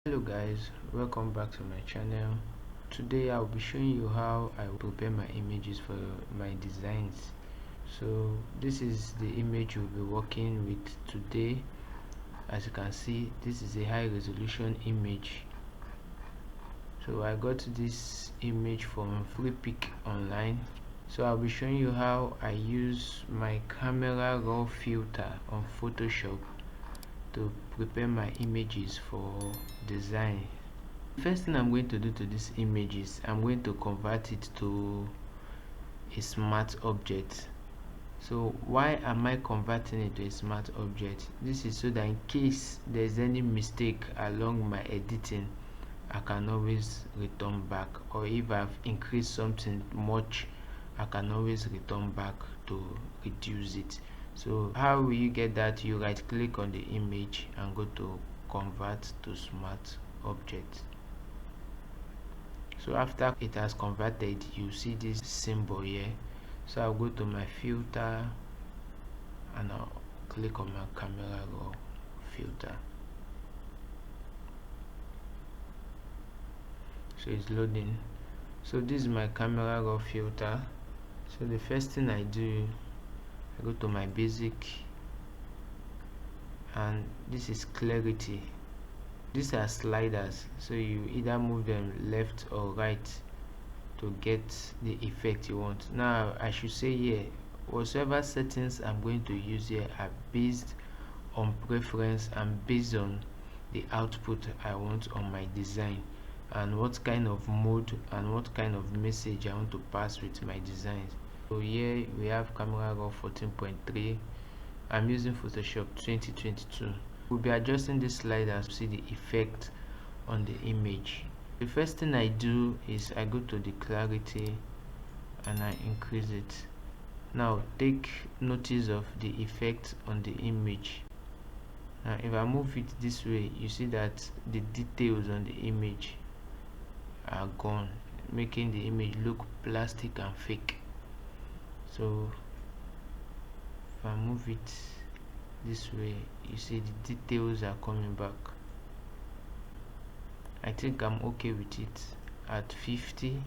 Hello guys, welcome back to my channel. Today I'll be showing you how I prepare my images for my designs. So this is the image we'll be working with today. As you can see, this is a high resolution image. So I got this image from Freepik online. So I'll be showing you how I use my camera raw filter on Photoshop to prepare my images for design. First thing I'm going to do to this image is I'm going to convert it to a smart object. So why am I converting it to a smart object? This is so that in case there's any mistake along my editing, I can always return back, or if I've increased something much, I can always return back to reduce it. So how will you get that? You right click on the image and go to convert to smart object. So after it has converted, you see this symbol here. So I'll go to my filter and I'll click on my camera raw filter. So it's loading. So this is my camera raw filter. So the first thing I do, I go to my basic, and this is clarity. These are sliders, so you either move them left or right to get the effect you want. Now I should say here, whatever settings I'm going to use here are based on preference and based on the output I want on my design, and what kind of mode and what kind of message I want to pass with my designs. So here we have camera raw 14.3. I'm using Photoshop 2022. We'll be adjusting this slider to see the effect on the image. The first thing I do is I go to the clarity and I increase it. Now take notice of the effect on the image. Now if I move it this way, you see that the details on the image are gone, making the image look plastic and fake. So if I move it this way, you see the details are coming back. I think I'm okay with it at 50.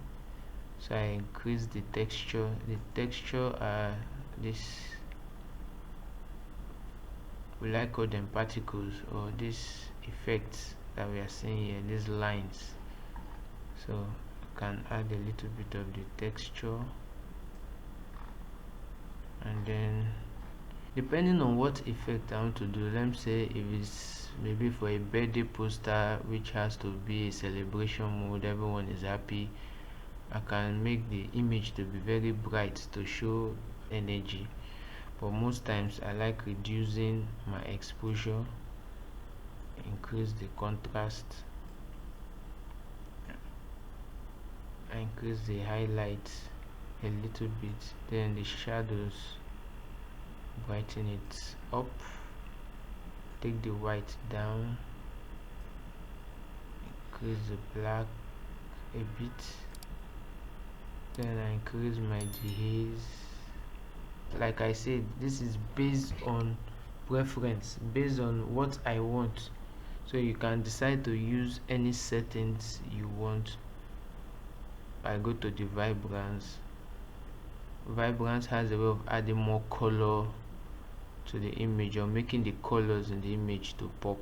So I increase the texture. The texture are this, we like call them particles, or these effects that we are seeing here, these lines. So I can add a little bit of the texture, and then depending on what effect I want to do, let me say if it's maybe for a birthday poster which has to be a celebration mode, everyone is happy, I can make the image to be very bright to show energy. But most times I like reducing my exposure, increase the contrast, I increase the highlights a little bit, then the shadows, brighten it up, take the white down, increase the black a bit, then I increase my dehaze. Like I said, this is based on preference, based on what I want, so you can decide to use any settings you want. I go to the vibrance. Vibrance has a way of adding more color to the image, or making the colors in the image to pop.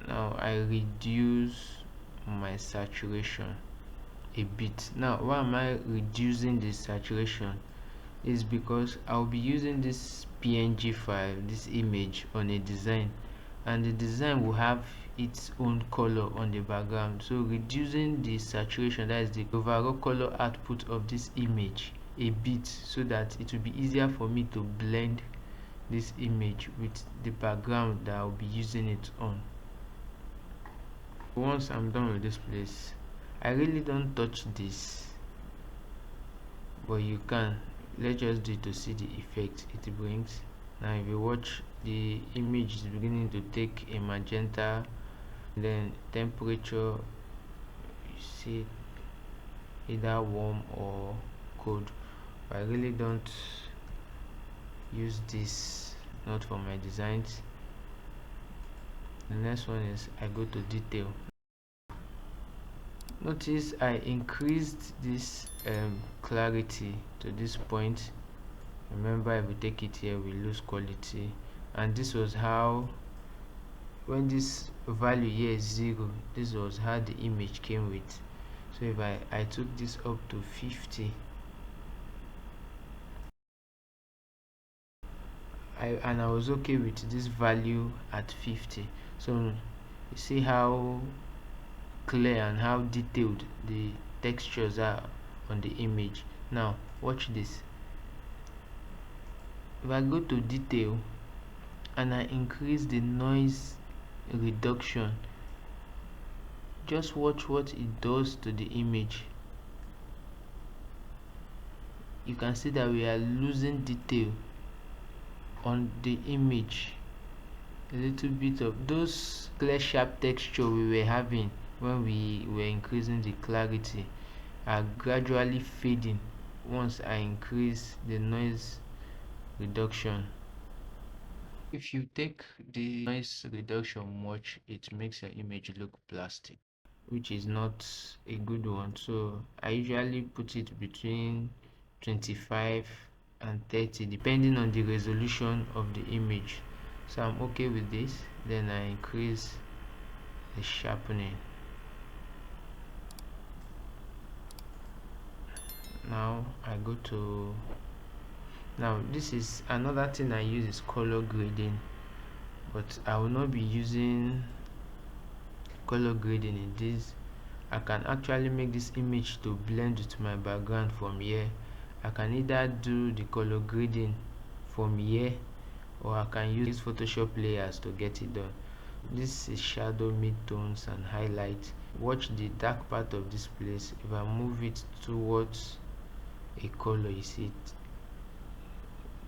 Now I reduce my saturation a bit. Now why am I reducing the saturation? Is because I'll be using this PNG file, this image, on a design, and the design will have its own color on the background. So reducing the saturation, that is the overall color output of this image, a bit, so that it will be easier for me to blend this image with the background that I'll be using it on. Once I'm done with this place, I really don't touch this, but you can. Let's just do it to see the effect it brings. Now if you watch, the image is beginning to take a magenta, then temperature, you see either warm or cold. But I really don't use this, not for my designs. The next one is I go to detail. Notice I increased this clarity to this point. Remember, if we take it here we lose quality, and this was how, when this value here is 0, this was how the image came with. So if I took this up to 50, and I was okay with this value at 50. So you see how clear and how detailed the textures are on the image. Now watch this. If I go to detail and I increase the noise reduction, just watch what it does to the image. You can see that we are losing detail on the image. A little bit of those clear sharp texture we were having when we were increasing the clarity are gradually fading once I increase the noise reduction. If you take the noise reduction much, it makes your image look plastic, which is not a good one. So I usually put it between 25 and 30 depending on the resolution of the image. So I'm okay with this. Then I increase the sharpening. Now I go to, now this is another thing I use, is color grading, but I will not be using color grading in this. I can actually make this image to blend with my background from here. I can either do the color grading from here, or I can use Photoshop layers to get it done. This is shadow, midtones and highlight. Watch the dark part of this place. If I move it towards a color, you see it.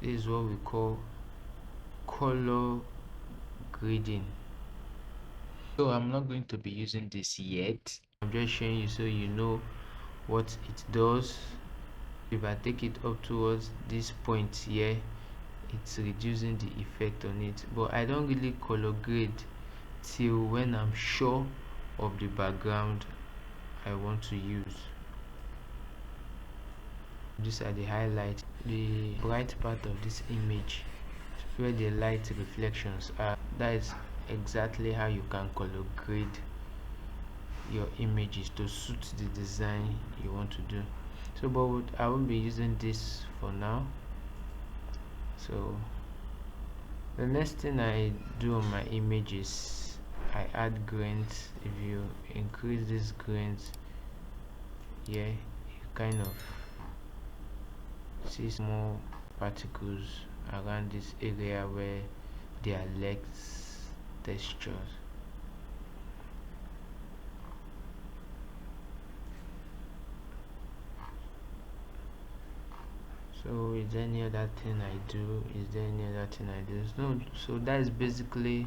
This is what we call color grading. So I'm not going to be using this yet. I'm just showing you so you know what it does. If I take it up towards this point here, it's reducing the effect on it, but I don't really color grade till when I'm sure of the background I want to use. These are the highlights, the bright part of this image where the light reflections are. That is exactly how you can color grade your images to suit the design you want to do. So but I won't be using this for now. So the next thing I do on my images, I add grains. If you increase these grains here, you kind of see small particles around this area where there are less textures. So is there any other thing I do? No. So that is basically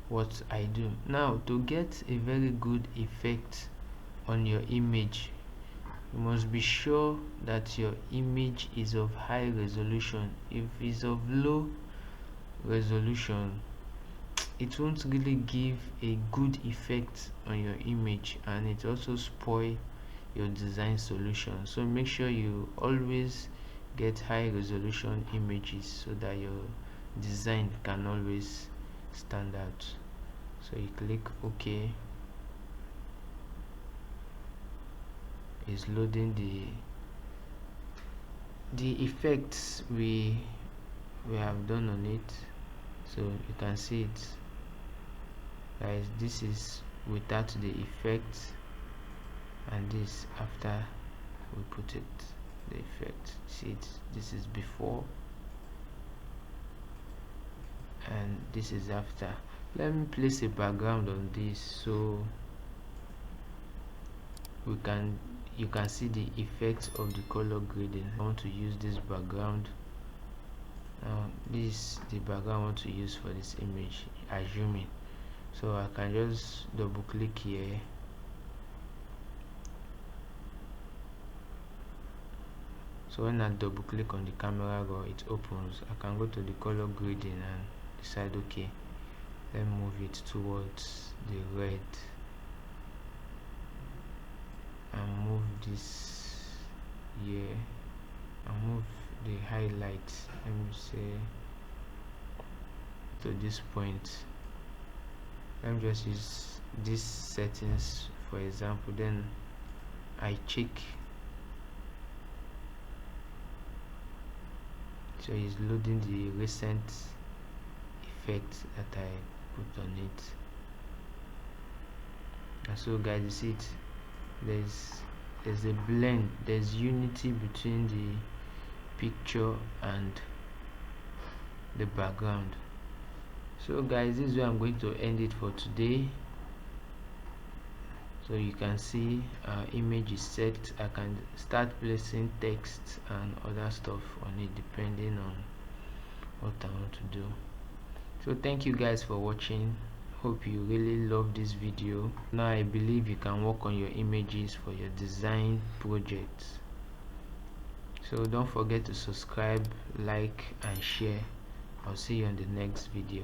what I do. Now to get a very good effect on your image, you must be sure that your image is of high resolution. If it's of low resolution, it won't really give a good effect on your image, and it also spoil your design solution. So make sure you always get high resolution images so that your design can always stand out. So you click OK. Is loading the effects we have done on it. So you can see it, guys. This is without the effect, and this after we put it, the effect. See it, this is before and this is after. Let me place a background on this so you can see the effect of the color grading. I want to use this background. This is the background I want to use for this image, assuming. So I can just double click here, so when I double click on the camera raw, it opens. I can go to the color grading and decide OK. Let's move it towards the red and move this here and move the highlight, let me say, to this point. Let me just use these settings for example, then I check, so it's loading the recent effect that I put on it. And so guys, you see it, there's a blend, there's unity between the picture and the background. So guys, this is where I'm going to end it for today. So you can see our image is set. I can start placing text and other stuff on it depending on what I want to do. So thank you guys for watching. Hope you really love this video. Now I believe you can work on your images for your design projects. So don't forget to subscribe, like and share. I'll see you on the next video.